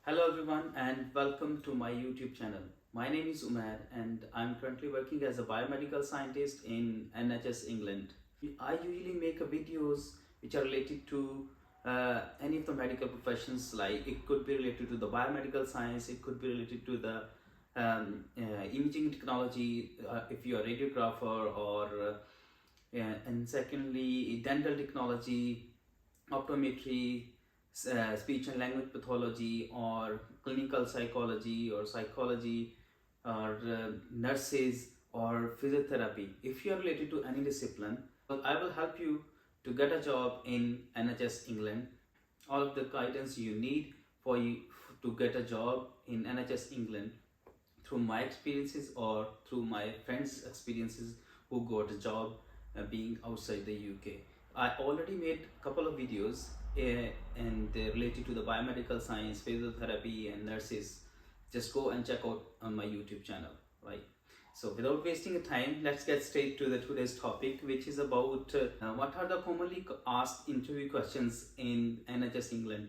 Hello everyone and welcome to my YouTube channel. My name is Umair and I'm currently working as a biomedical scientist in NHS England. I usually make videos which are related to any of the medical professions, like it could be related to the biomedical science, it could be related to the imaging technology if you're a radiographer, or and secondly dental technology, optometry, speech and language pathology, or clinical psychology, or psychology, or nurses, or physiotherapy. If you are related to any discipline, well, I will help you to get a job in NHS England. All of the guidance you need for you to get a job in NHS England through my experiences or through my friends' experiences who got a job being outside the UK. I already made a couple of videos and related to the biomedical science, physiotherapy, and nurses. Just go and check out on my YouTube channel, right? So without wasting time, let's get straight to the today's topic, which is about what are the commonly asked interview questions in NHS England.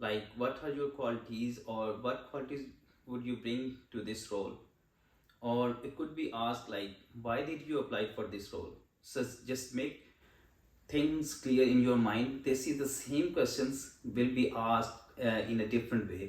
like what are your qualities, or what qualities would you bring to this role, or it could be asked like why did you apply for this role. So just make things clear in your mind. This is the same questions will be asked in a different way.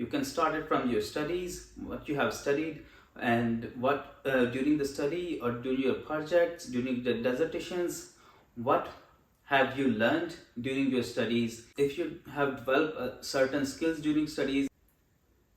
You can start it from your studies, what you have studied, and what during the study or during your projects, during the dissertations, what have you learned during your studies. If you have developed certain skills during studies,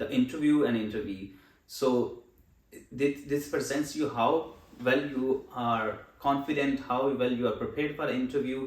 the interview and interviewee. So this presents you how well you are confident, how well you are prepared for interview,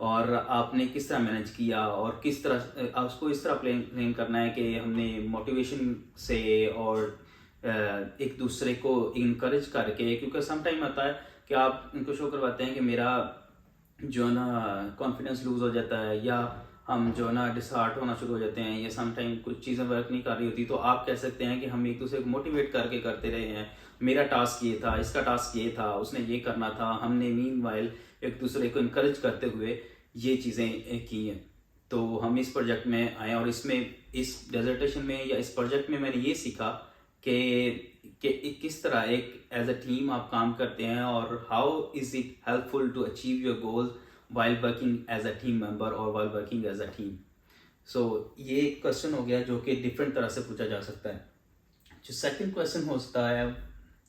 اور آپ نے کس طرح manage کیا اور کس طرح اس کو اس طرح پلان کرنا ہے کہ ہم نے موٹیویشن سے اور ایک دوسرے کو انکریج کر کے, کیونکہ سم ٹائم آتا ہے کہ آپ ان کو شو کرواتے ہیں کہ میرا جو ہے نا کانفیڈنس لوز ہو جاتا ہے, یا ہم جو ہے نا ڈس ہارٹ ہونا شروع ہو جاتے ہیں, یا سم ٹائم کچھ چیزیں ورک نہیں کر رہی ہوتی, تو آپ کہہ سکتے ہیں کہ ہم ایک دوسرے کو موٹیویٹ کر کے کرتے رہے ہیں. میرا ٹاسک یہ تھا, اس کا ٹاسک یہ تھا, اس نے یہ کرنا تھا, ہم نے مین وائل ایک دوسرے کو انکریج کرتے ہوئے یہ چیزیں کی ہیں. تو ہم اس پروجیکٹ میں آئے, اور اس میں اس ڈیزرٹیشن میں یا اس پروجیکٹ میں نے یہ سیکھا کہ کس طرح ایک ایز اے ٹیم آپ کام کرتے ہیں, اور how is it helpful to achieve your goals while working as a team member or while working as a team. So یہ ایک کوشچن ہو گیا جو کہ ڈفرینٹ طرح سے پوچھا جا سکتا ہے. جو سیکنڈ کوشچن ہوتا ہے,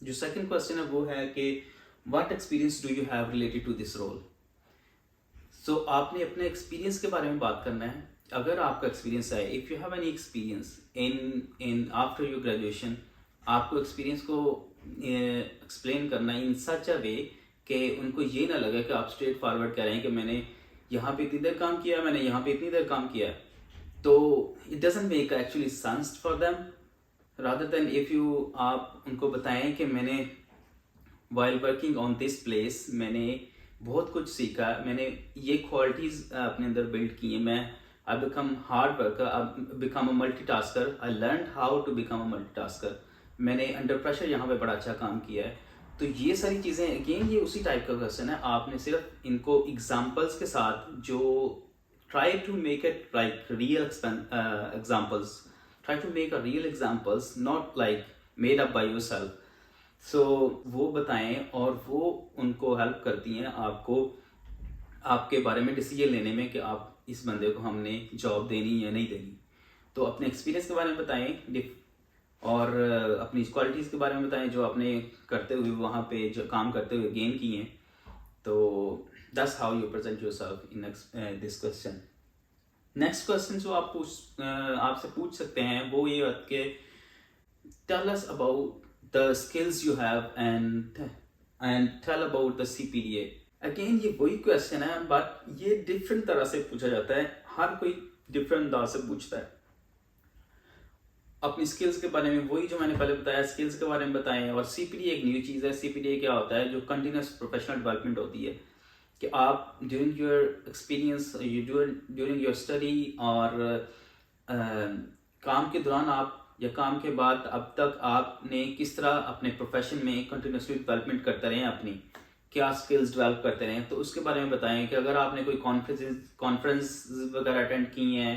جو سیکنڈ کوشچن ہے وہ ہے کہ what experience do you have related to this role. So آپ نے اپنے ایکسپیرینس کے بارے میں بات کرنا ہے. اگر آپ کا ایکسپیرینس ہے, if you have any experience in after your graduation, آپ کو ایکسپیرینس کو ایکسپلین کرنا ہے in such a way کہ ان کو یہ نہ لگے کہ آپ اسٹریٹ فارورڈ کہہ رہے ہیں کہ میں نے یہاں پہ اتنی دیر کام کیا, میں نے یہاں پہ اتنی دیر کام کیا. تو it doesn't make actually sense for them, rather than if you آپ ان کو بتائیں کہ میں نے while working on this place میں نے بہت کچھ سیکھا, میں نے یہ کوالٹیز اپنے اندر بلڈ کی ہیں, میں I become hard worker, I become a multitasker, I learned how to become a multitasker, میں نے انڈر پریشر یہاں پہ بڑا اچھا کام کیا ہے. تو یہ ساری چیزیں اگین یہ اسی ٹائپ کا کوشچن ہے, آپ نے صرف ان کو ایگزامپلس کے ساتھ جو try to make it like real examples, try to make a real examples not like made up by yourself. So وہ بتائیں, اور وہ ان کو ہیلپ کرتی ہیں آپ کو آپ کے بارے میں ڈیسیجن لینے میں کہ آپ اس بندے کو ہم نے جاب دینی یا نہیں دینی. تو اپنے ایکسپیرینس کے بارے میں بتائیں اور اپنی کوالٹیز کے بارے میں بتائیں جو آپ نے کرتے ہوئے وہاں پہ جو کام کرتے ہوئے گین کی ہیں. تو that's how you present your self in this question. Next question جو آپ سے پوچھ سکتے ہیں وہ یہ ہے کہ tell us about the skills you have and tell about the CPDA. Again یہ وہی کوشچن ہے, بٹ یہ ڈفرینٹ طرح سے پوچھا جاتا ہے, ہر کوئی ڈفرینٹ انداز سے پوچھتا ہے. اپنی اسکلس کے بارے میں وہی جو میں نے پہلے بتایا, اسکلس کے بارے میں بتائیں. اور سی پی ڈی ایک نیو چیز ہے. سی پی ڈی اے کیا ہوتا ہے, جو کنٹینیوس پروفیشنل ڈیولپمنٹ ہوتی ہے, کہ آپ during your experience, during your study اور کام کے دوران آپ یا کام کے بعد اب تک آپ نے کس طرح اپنے پروفیشن میں کنٹینیوسلی ڈیولپمنٹ کرتے رہے ہیں, اپنی کیا اسکلز ڈیولپ کرتے رہے ہیں. تو اس کے بارے میں بتائیں کہ اگر آپ نے کوئی کانفرنس وغیرہ اٹینڈ کی ہیں,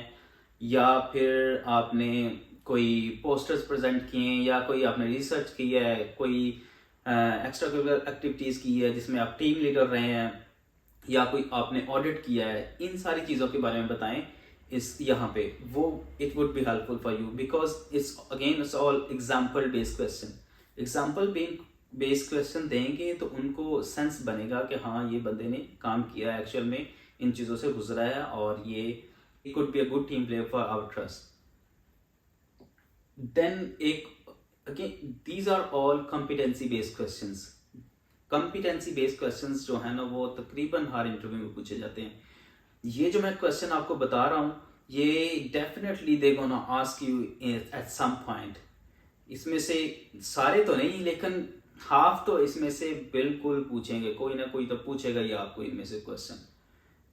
یا پھر آپ نے کوئی پوسٹرز پریزنٹ کیے ہیں, یا کوئی آپ نے ریسرچ کی ہے, کوئی ایکسٹرا کریکولر ایکٹیویٹیز کی ہے جس میں آپ ٹیم لیڈر رہے ہیں, یا کوئی آپ نے آڈٹ کیا ہے, ان ساری چیزوں کے بارے میں بتائیں اس یہاں پہ. وہ it would be helpful for you, because it's again it's all example based question. Example based question دیں گے تو ان کو سینس بنے گا کہ ہاں یہ بندے نے کام کیا ہے, ایکچوئل میں ان چیزوں سے گزرا ہے, اور یہ it could be a good team player for our trust. Then ایک again these are all competency based questions. Competency based questions جو ہیں نا وہ تقریباً ہر انٹرویو میں پوچھے جاتے ہیں. یہ جو میں کویسچن آپ کو بتا رہا ہوں یہ definitely they gonna ask you at some point. اس میں سے سارے تو نہیں, لیکن ہاف تو اس میں سے بالکل پوچھیں گے, کوئی نہ کوئی تو پوچھے گا ہی آپ کو ان میں سے کویسچن.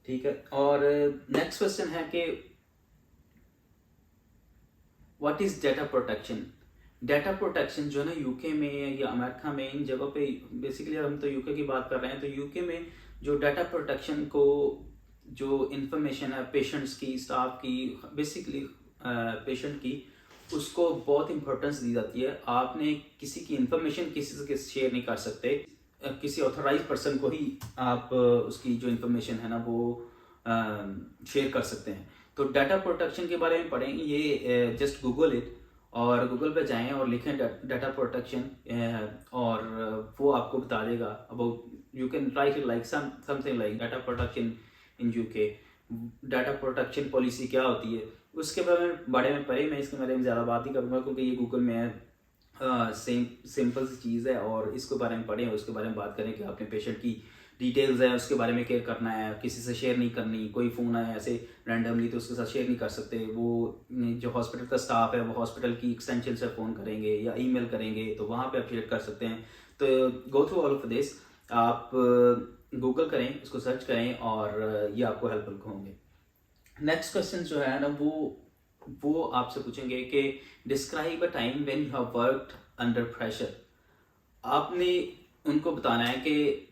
ٹھیک ہے. اور نیکسٹ کویسچن ہے کہ what is data protection. Data protection جو ہے نا یو کے میں یا امریکہ میں, ان جگہوں پہ بیسیکلی ہم تو یو کے کی بات کر رہے ہیں, تو یو کے میں جو ڈیٹا پروٹیکشن کو جو انفارمیشن ہے پیشنٹس کی, اسٹاف کی, بیسیکلی پیشنٹ کی, اس کو بہت امپورٹنس دی جاتی ہے. آپ نے کسی کی انفارمیشن کسی سے شیئر نہیں کر سکتے, کسی آتھورائز پرسن کو ہی آپ اس کی جو انفارمیشن ہے نا وہ شیئر کر سکتے ہیں. تو ڈیٹا پروٹیکشن کے بارے میں پڑھیں, یہ جسٹ گوگل اٹ, اور گوگل پہ جائیں اور لکھیں ڈیٹا پروٹیکشن, اور وہ آپ کو بتا دے گا about, you can write like something like data protection in U K, data protection policy کیا ہوتی ہے, اس کے بارے میں پڑھیں. میں اس کے بارے میں زیادہ بات نہیں کروں گا کیونکہ یہ گوگل میں ہے, سمپل سی چیز ہے, اور اس کے بارے میں پڑھیں اور اس کے بارے میں بات کریں کہ آپ نے پیشنٹ کی ڈیٹیلز ہیں اس کے بارے میں کیئر کرنا ہے، کسی سے شیئر نہیں کرنی. کوئی فون آیا ایسے رینڈملی تو اس کے ساتھ شیئر نہیں کر سکتے. وہ جو ہاسپٹل کا اسٹاف ہے وہ ہاسپٹل کی ایکسٹینشن سے فون کریں گے یا ای میل کریں گے تو وہاں پہ آپ شیئر کر سکتے ہیں. تو go through all of this, آپ گوگل کریں، اس کو سرچ کریں اور یہ آپ کو ہیلپ فل ہوں گے. نیکسٹ کوشچن جو ہے نا وہ آپ سے پوچھیں گے کہ describe a time when you have worked under pressure. آپ نے ان کو بتانا ہے کہ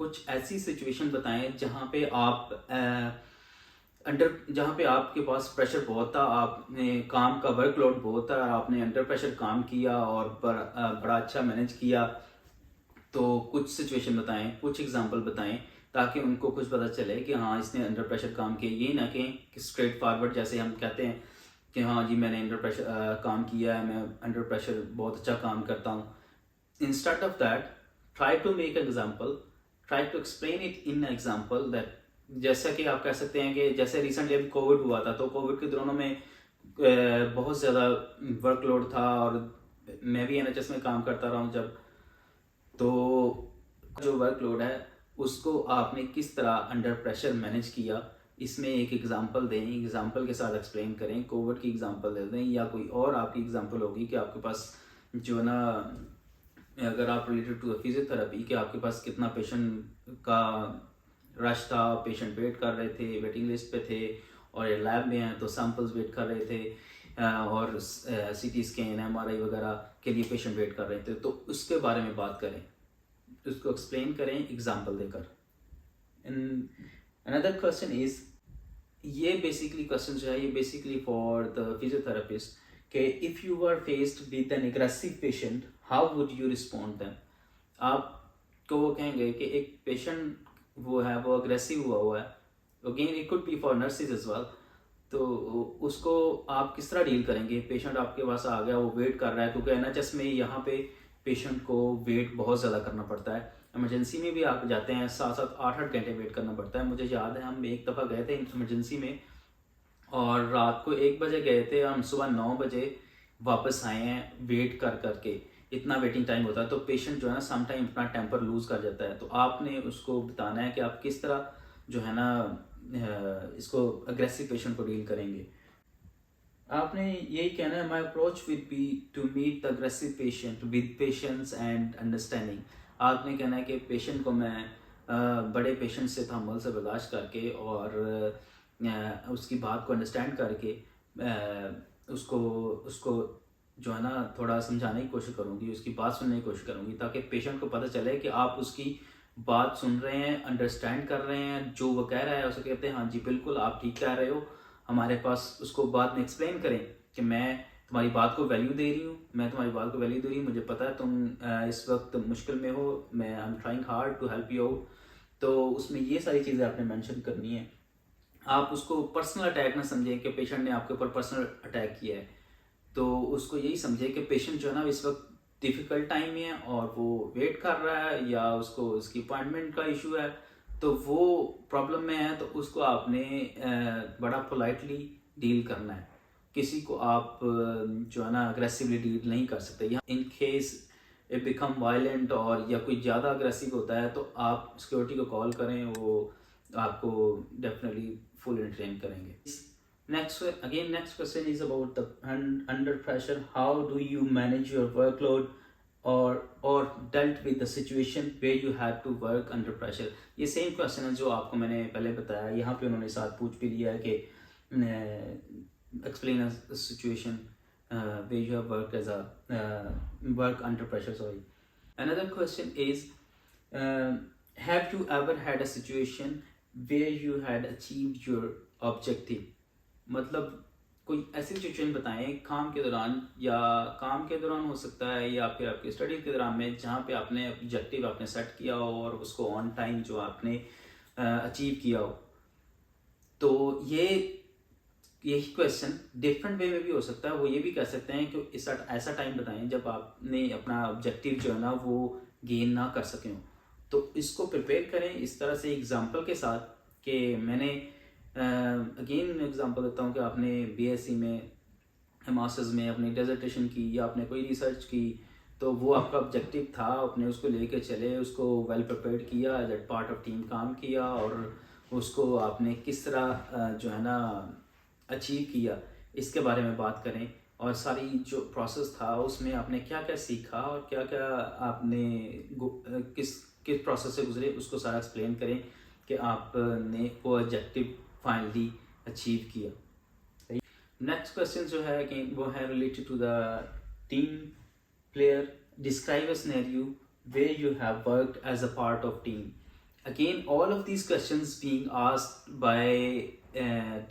کچھ ایسی سچویشن بتائیں جہاں پہ جہاں پہ آپ کے پاس پریشر بہت تھا، آپ نے کام کا ورک لوڈ بہت تھا، آپ نے انڈر پریشر کام کیا اور بڑا اچھا مینیج کیا. تو کچھ سچویشن بتائیں، کچھ ایگزامپل بتائیں تاکہ ان کو کچھ پتہ چلے کہ ہاں اس نے انڈر پریشر کام کیا. یہ نہ کہ اسٹریٹ فارورڈ جیسے ہم کہتے ہیں کہ ہاں جی میں نے انڈر پریشر کام کیا ہے، میں انڈر پریشر بہت اچھا کام کرتا ہوں. Instead of that try to make an example, try to explain it in example that. جیسا کہ آپ کہہ سکتے ہیں کہ جیسے ریسنٹلی ابھی کووڈ ہوا تھا تو کووڈ کے دوروں میں بہت زیادہ ورک لوڈ تھا اور میں بھی NHS میں کام کرتا رہا ہوں جب. تو جو ورک لوڈ ہے اس کو آپ نے کس طرح انڈر پریشر مینیج کیا، اس میں ایک ایگزامپل دیں، ایگزامپل کے ساتھ ایکسپلین کریں. کووڈ کی ایگزامپل دے دیں یا کوئی اور آپ کی ایگزامپل ہوگی کہ آپ کے پاس جو ہے نا اگر آپ ریلیٹڈ ٹو فزیو تھراپی کہ آپ کے پاس کتنا پیشنٹ کا رش تھا، پیشنٹ ویٹ کر رہے تھے، ویٹنگ لسٹ پہ تھے، اور لیب میں ہیں تو سیمپلز ویٹ کر رہے تھے اور CT اسکین MRI وغیرہ کے لیے پیشنٹ ویٹ کر رہے تھے. تو اس کے بارے میں بات کریں، اس کو ایکسپلین کریں ایگزامپل دے کر. اندر کوشچن از، یہ بیسکلی کوشچن جو ہے یہ basically for the physiotherapist کہ if you are faced with an aggressive patient how would you respond them. آپ کو وہ کہیں گے کہ ایک پیشنٹ وہ ہے وہ اگریسو ہوا ہے، again it could be for nurses as well. تو اس کو آپ کس طرح ڈیل کریں گے؟ پیشنٹ آپ کے پاس آ گیا، وہ ویٹ کر رہا ہے کیونکہ NHS میں یہاں پہ پیشنٹ کو ویٹ بہت زیادہ کرنا پڑتا ہے. ایمرجنسی میں بھی آپ جاتے ہیں 7-8 گھنٹے ویٹ کرنا پڑتا ہے. مجھے یاد ہے ہم ایک دفعہ گئے تھے ایمرجنسی میں اور رات کو 1 بجے گئے تھے، ہم صبح 9 بجے واپس آئے ہیں ویٹ کر کے. اتنا ویٹنگ ٹائم ہوتا ہے تو پیشنٹ جو ہے نا سم ٹائم اپنا ٹیمپر لوز کر جاتا ہے. تو آپ نے اس کو بتانا ہے کہ آپ کس طرح جو ہے نا اس کو اگریسو پیشنٹ کو ڈیل کریں گے. آپ نے یہی کہنا ہے my approach would be to meet the aggressive patient with patience and understanding. آپ نے کہنا ہے کہ پیشنٹ کو میں بڑے پیشنٹ سے تحمل سے برداشت کر کے اور اس کی بات کو انڈرسٹینڈ کر کے اس کو جو ہے نا تھوڑا سمجھانے کی کوشش کروں گی، اس کی بات سننے کی کوشش کروں گی تاکہ پیشنٹ کو پتہ چلے کہ آپ اس کی بات سن رہے ہیں، انڈرسٹینڈ کر رہے ہیں، جو وہ کہہ رہا ہے اسے کہتے ہیں ہاں جی بالکل آپ ٹھیک کہہ رہے ہو. ہمارے پاس اس کو بعد میں ایکسپلین کریں کہ میں تمہاری بات کو ویلیو دے رہی ہوں، مجھے پتہ ہے تم اس وقت مشکل میں ہو، میں I am trying hard to help you out. تو اس میں یہ ساری چیزیں آپ نے مینشن کرنی ہے. آپ اس کو پرسنل اٹیک نہ سمجھیں کہ پیشنٹ نے آپ کے اوپر پرسنل اٹیک کیا ہے. تو اس کو یہی سمجھے کہ پیشنٹ جو ہے نا اس وقت ڈیفیکلٹ ٹائم میں ہے اور وہ ویٹ کر رہا ہے یا اس کو اس کی اپائنٹمنٹ کا ایشو ہے تو وہ پرابلم میں ہے. تو اس کو آپ نے بڑا پولائٹلی ڈیل کرنا ہے. کسی کو آپ جو ہے نا اگریسولی ڈیل نہیں کر سکتے. In case it become violent اور یا کوئی زیادہ اگریسو ہوتا ہے تو آپ سیکورٹی کو کال کریں، وہ آپ کو ڈیفینیٹلی فل انٹرین کریں گے. Next question is about the under pressure. How do you manage your workload or dealt with the situation where you had to work under pressure? یہ سیم کوشچن ہے جو آپ کو میں نے پہلے بتایا. یہاں پہ انہوں نے ساتھ پوچھ بھی لیا ہے کہ explain a situation where you have worked as a work under pressure. Another question is have you ever had a situation where you had achieved your objective? مطلب کوئی ایسی سچویشن بتائیں کام کے دوران ہو سکتا ہے یا پھر آپ کی اسٹڈی کے دوران میں جہاں پہ آپ نے آبجیکٹیو آپ نے سیٹ کیا ہو اور اس کو آن ٹائم جو آپ نے اچیو کیا ہو. تو یہی کویشچن ڈفرینٹ وے میں بھی ہو سکتا ہے. وہ یہ بھی کہہ سکتے ہیں کہ ایسا ٹائم بتائیں جب آپ نے اپنا آبجیکٹیو جو ہے نا وہ گین نہ کر سکیں ہوں. تو اس کو پریپیئر کریں اس طرح سے ایگزامپل کے ساتھ کہ میں نے اگین میں ایگزامپل دیتا ہوں کہ آپ نے BSc میں ماسٹرز میں اپنی ڈیزرٹیشن کی یا آپ نے کوئی ریسرچ کی تو وہ آپ کا آبجیکٹیو تھا, آپ نے اس کو لے کے چلے, اس کو ویل پریپیئرڈ کیا, as a part of team کام کیا, اور اس کو آپ نے کس طرح جو ہے نا اچیو کیا, اس کے بارے میں بات کریں. اور ساری جو پروسیس تھا اس میں آپ نے کیا کیا سیکھا اور کیا کیا آپ نے کس کس پروسیس سے گزرے, اس کو سارا ایکسپلین کریں کہ آپ نے وہ آبجیکٹیو فائنلی اچیو کیا. نیکسٹ کوشچن جو ہے کہ وہ ہے related to the team player. Describe a scenario where you have worked as a part of team. Again, all of these questions being asked by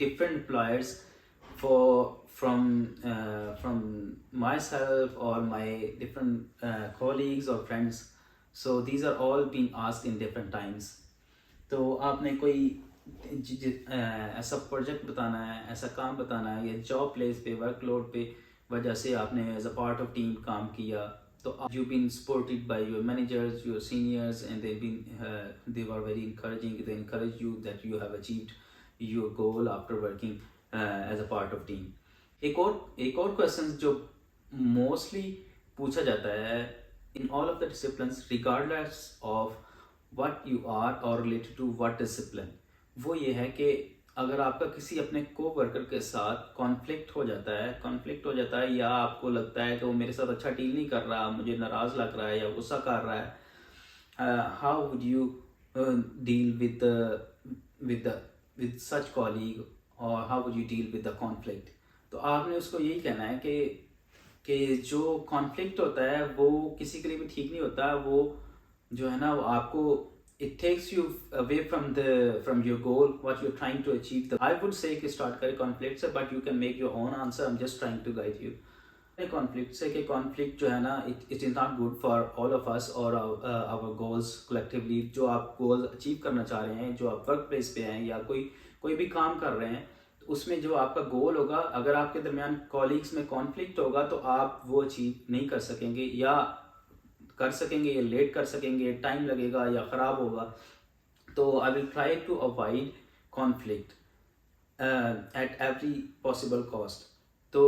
different employers from myself or my different colleagues or friends. So these are all being asked in different times. تو آپ نے کوئی ایسا project بتانا ہے, ایسا کام بتانا ہے, یا جاب پلیس پہ ورک لوڈ پہ وجہ سے آپ نے as a part of team کام کیا, تو you been supported by your managers, your seniors, and they were very encouraging, they encourage you that you have achieved your goal after working as a part of team. ایک اور question جو mostly پوچھا جاتا ہے in all of the disciplines regardless of what you are or related to what discipline, وہ یہ ہے کہ اگر آپ کا کسی اپنے کو ورکر کے ساتھ کانفلکٹ ہو جاتا ہے یا آپ کو لگتا ہے کہ وہ میرے ساتھ اچھا ڈیل نہیں کر رہا, مجھے ناراض لگ رہا ہے یا غصہ کر رہا ہے, how would you deal with such colleague, or how would you deal with the conflict. تو آپ نے اس کو یہی کہنا ہے کہ جو کانفلکٹ ہوتا ہے وہ کسی کے لیے بھی ٹھیک نہیں ہوتا, وہ جو ہے نا وہ آپ کو it takes you away from your goal, what you're trying to achieve. I would say کہ start کرے conflict سے, but you can make your own answer. I'm just trying to guide you. conflict سے کہ conflict جو ہے نا it is not good for all of us or our goals collectively. جو آپ goals achieve کرنا چاہ رہے ہیں, جو آپ ورک پلیس پہ ہیں یا کوئی بھی کام کر رہے ہیں, اس میں جو آپ کا گول ہوگا, اگر آپ کے درمیان کولیگس میں کانفلکٹ ہوگا تو آپ وہ اچیو نہیں کر سکیں گے, یا کر سکیں گے یا لیٹ کر سکیں گے, ٹائم لگے گا یا خراب ہوگا. تو I will try to avoid conflict at every possible cost. تو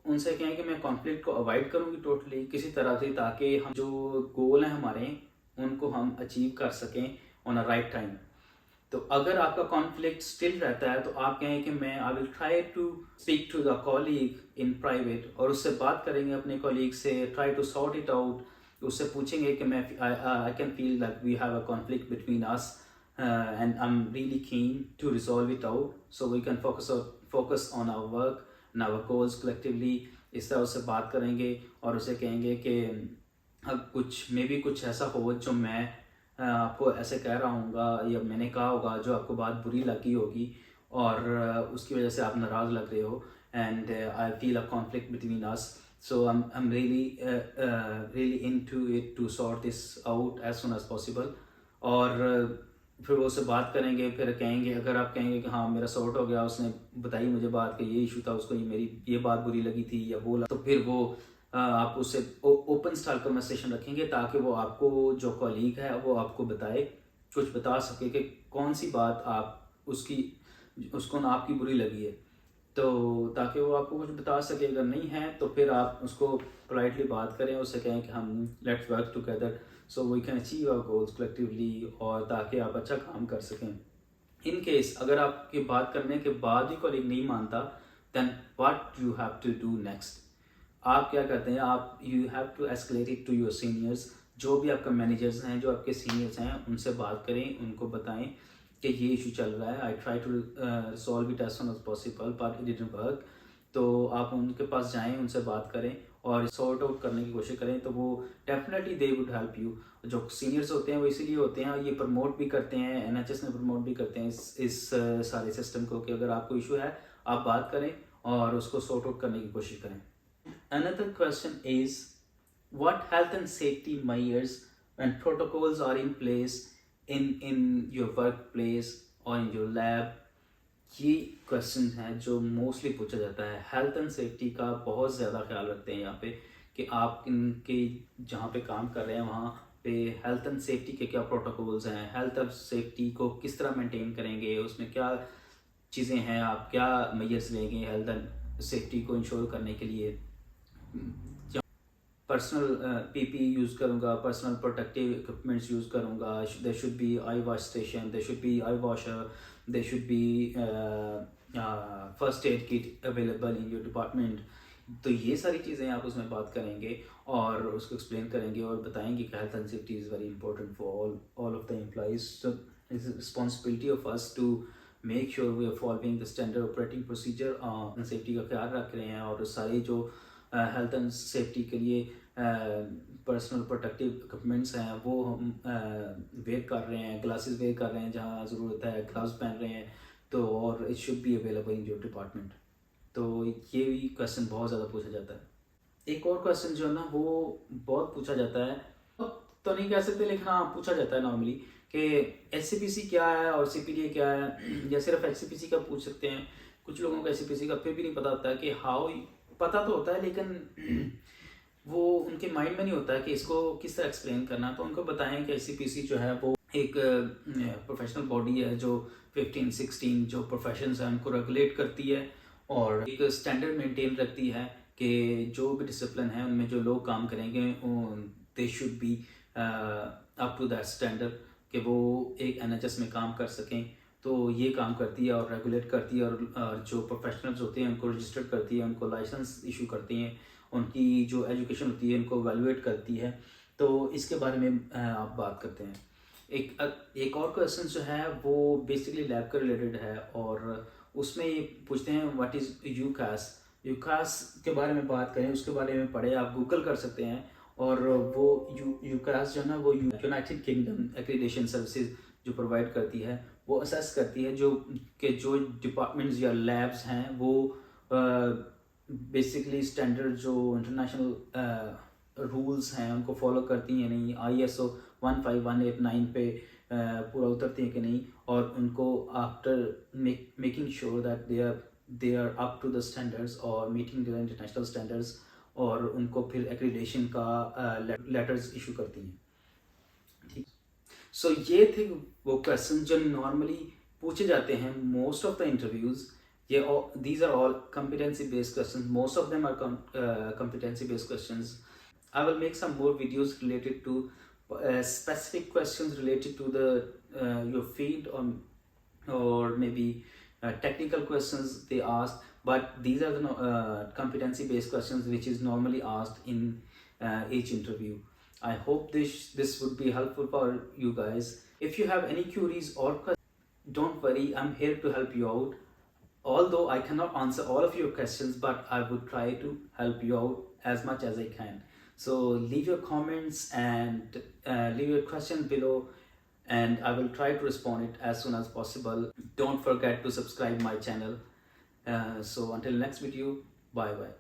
ان سے کہیں کہ میں کانفلکٹ کو اوائڈ کروں گی ٹوٹلی کسی طرح سے, تاکہ ہم جو گول ہیں ہمارے ان کو ہم اچیو کر سکیں آن اے رائٹ ٹائم. تو اگر آپ کا کانفلکٹ اسٹل رہتا ہے تو آپ کہیں کہ میں I will try to speak to the colleague in private, اور اس سے بات کریں گے اپنے کولیگ سے, try to sort it out. اس سے پوچھیں گے کہ میں I can feel that we have a conflict between us and I'm really keen to resolve it out so we can focus on our work and our goals collectively. اس طرح اس سے بات کریں گے اور اسے کہیں گے کہ کچھ ایسا ہو جو میں آپ کو ایسے کہہ رہا ہوں گا یا میں نے کہا ہوگا جو آپ کو بات بری لگی ہوگی اور اس کی وجہ سے آپ ناراض لگ رہے ہو, and I feel a conflict between us. So I'm really into it to sort this out as soon as possible. اور پھر وہ اسے بات کریں گے, پھر کہیں گے, اگر آپ کہیں گے کہ ہاں میرا سارٹ ہو گیا, اس نے بتائی مجھے بات کہ یہ ایشو تھا, اس کو میری یہ بات بری لگی تھی یا بولا, تو پھر وہ آپ اس سے اوپن اسٹائل کنورسیشن رکھیں گے تاکہ وہ آپ کو جو کولیگ ہے وہ آپ کو کچھ بتا سکے کہ کون سی بات اس کو آپ کی بری لگی ہے, تو تاکہ وہ آپ کو کچھ بتا سکے. اگر نہیں ہے تو پھر آپ اس کو پولائٹلی بات کریں, اس سے کہیں کہ ہم let's work together so we can achieve our goals collectively, اور تاکہ آپ اچھا کام کر سکیں. ان کیس اگر آپ کی بات کرنے کے بعد بھی کولیگ نہیں مانتا, then what you have to do next, آپ کیا کرتے ہیں, آپ you have to escalate it to your seniors. جو بھی آپ کا مینیجرز ہیں, جو آپ کے سینئرز ہیں, ان سے بات کریں, ان کو بتائیں کہ یہ ایشو چل رہا ہے. I try to resolve it as soon as possible but it didn't work. تو آپ ان کے پاس جائیں, ان سے بات کریں اور سارٹ آؤٹ کرنے کی کوشش کریں, تو وہ definitely they would help you. جو سینئرس ہوتے ہیں وہ اسی لیے ہوتے ہیں, یہ پروموٹ بھی کرتے ہیں, NHS نے پروموٹ بھی کرتے ہیں اس سارے سسٹم کو, کہ اگر آپ کو ایشو ہے آپ بات کریں اور اس کو سارٹ آؤٹ کرنے کی کوشش کریں. Another question is, what health and safety measures and protocols are in place in your workplace or in your lab? یہ کویشچن ہیں جو موسٹلی پوچھا جاتا ہے. ہیلتھ اینڈ سیفٹی کا بہت زیادہ خیال رکھتے ہیں یہاں پہ, کہ آپ ان کے جہاں پہ کام کر رہے ہیں وہاں پہ ہیلتھ اینڈ سیفٹی کے کیا پروٹوکولز ہیں, ہیلتھ اینڈ سیفٹی کو کس طرح مینٹین کریں گے, اس میں کیا چیزیں ہیں, آپ کیا میجرز لیں گے ہیلتھ اینڈ سیفٹی کو انشور کرنے کے لیے. personal PPE use karunga, personal protective equipments use karunga. There should be eye wash station, there should be eye washer, there should be first aid kit available in your department. تو یہ ساری چیزیں آپ اس میں بات کریں گے اور اس کو ایکسپلین کریں گے اور بتائیں گے کہ health and safety is very important for all of the employees. So it's a responsibility of us to make sure we are following the standard operating procedure, safety کا خیال رکھ رہے ہیں اور سارے جو ہیلتھ اینڈ سیفٹی کے لیے پرسنل پروٹیکٹیو اکوپمنٹس ہیں وہ ہم ویئر کر رہے ہیں، گلاسز ویئر کر رہے ہیں جہاں ضرورت ہے، گلوز پہن رہے ہیں تو، اور it should be available in your department. تو یہ بھی کویشچن بہت زیادہ پوچھا جاتا ہے. ایک اور کویشچن جو ہے نا وہ بہت پوچھا جاتا ہے، تو نہیں کہہ سکتے لیکن ہاں پوچھا جاتا ہے نارملی کہ ایس سی پی سی کیا ہے اور سی پی ڈی اے کیا ہے، یا صرف ایس سی پی سی کا پوچھ سکتے ہیں. کچھ لوگوں کو ایس سی پی سی کا پھر بھی نہیں پتہ ہوتا ہے کہ ہاؤ، پتہ تو ہوتا ہے لیکن وہ ان کے مائنڈ میں نہیں ہوتا ہے کہ اس کو کس طرح ایکسپلین کرنا. تو ان کو بتائیں کہ ایس سی پی سی جو ہے وہ ایک پروفیشنل باڈی ہے جو 15-16 جو پروفیشنز ہیں ان کو ریگولیٹ کرتی ہے اور ایک اسٹینڈرڈ مینٹین رکھتی ہے کہ جو بھی ڈسپلن ہے ان میں جو لوگ کام کریں گے they should be up to that standard کہ وہ ایک این ایچ ایس میں کام کر سکیں. تو یہ کام کرتی ہے اور ریگولیٹ کرتی ہے اور جو پروفیشنلز ہوتے ہیں ان کو رجسٹر کرتی ہے، ان کو لائسنس ایشو کرتی ہیں، ان کی جو ایجوکیشن ہوتی ہے ان کو ایویلویٹ کرتی ہے. تو اس کے بارے میں آپ بات کرتے ہیں. ایک اور کویشچن جو ہے وہ بیسکلی لیب کا ریلیٹڈ ہے اور اس میں یہ پوچھتے ہیں واٹ از یوکاس. یوکاس کے بارے میں بات کریں، اس کے بارے میں پڑھیں، آپ گوگل کر سکتے ہیں. اور وہ یوکاس جو ہے نا وہ یونائٹڈ کنگڈم ایکریڈیشن سروسز جو پرووائڈ کرتی ہے، وہ اسیس کرتی ہے جو ڈپارٹمنٹس یا لیبس ہیں وہ بیسکلی اسٹینڈرڈ جو انٹرنیشنل رولس ہیں ان کو فالو کرتی ہیں نہیں، ISO 15189 پہ پورا اترتی ہیں کہ نہیں، اور ان کو after making sure that they are up to the standards اور meeting the international standards، اور ان کو پھر ایکریڈیشن کا لیٹرز ایشو کرتی ہیں. ٹھیک، سو یہ تھے وہ کویشچن جو نارملی پوچھے جاتے ہیں most of the interviews. These are all competency based questions. Most of them are competency based questions. I will make some more videos related to specific questions related to your field, or maybe technical questions they ask, but these are the competency based questions which is normally asked in each interview. I hope this would be helpful for you guys. If you have any queries or questions, don't worry, I'm here to help you out. Although I cannot answer all of your questions, but I would try to help you out as much as I can. So leave your comments and leave your question below, and I will try to respond it as soon as possible. Don't forget to subscribe my channel. So until next video, bye bye.